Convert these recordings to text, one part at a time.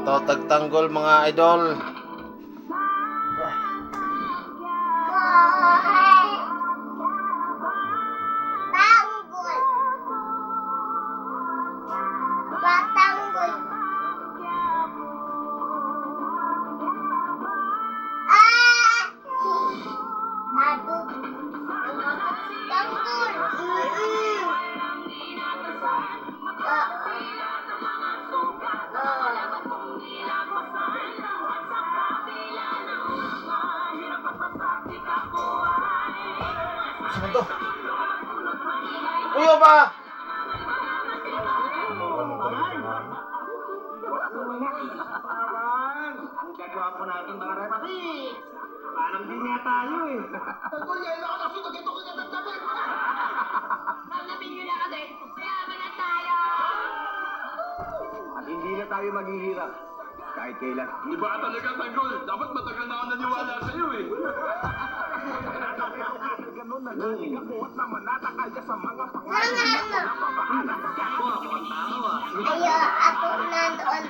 Ito, tagtanggol mga idol. Saan to? Uyo ba? Ang gagwapo natin mga repati. Parang din nga tayo eh. Tagol ngayon ako nasuto, ito ko natatapit. Nalapin nyo na agad, mayaman na tayo! At hindi na tayo maghihirap. Kahit kailan. Iba ka talaga, Tanggol. Dapat matagal na ako naniwala sa'yo eh. Ganun na lang. Ako at naman natakaya sa mga Ayo, ako nandoon.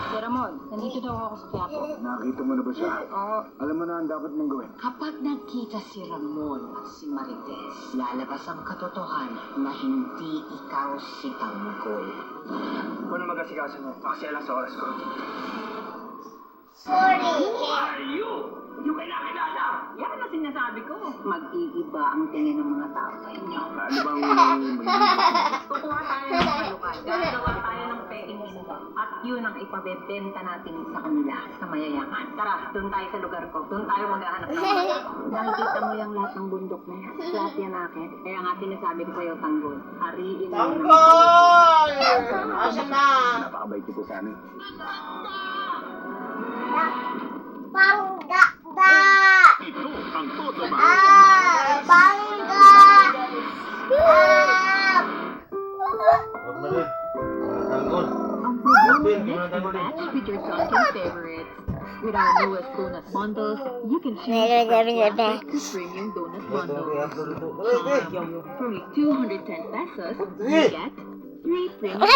Sir Ramon, nandito daw ako sa Quiapo. Nakita mo na ba siya? Oo. Alam mo na ang dapat mong gawin. Kapag nakita si Ramon at si Marites, lalabas ang katotohanan na hindi ikaw si Tanggol. Kung na mag-asikaso mo, paksiya lang sa oras ko. Sorry. Hindi ko kinakilala! Yan ang sinasabi ko. Mag-iiba ang tingin ng mga tao sa inyo. Ano bang magiging? Kukuha tayo ng kalukan. Gagawa tayo ng peking info. At yun ang ipabebenta natin sa kanila, sa mayayaman. Tara, doon tayo sa lugar ko. Doon tayo maghahanap ng mga. Nakikita mo yung lahat ng bundok na yan. Lahat yan akin. Kaya nga sinasabi ko sa'yo, Tanggol. Hariin mo. Tanggol! Asan na? Napakabait niyo po sa amin. Bangga. Ito ang Toto ba? Bangga. Huwag na rin. Tanggol. Ang program Next Batch features content favorites. With our newest donut bundles, you can choose from classic to premium donut bundles. For only 210 pesos, you get 3 premium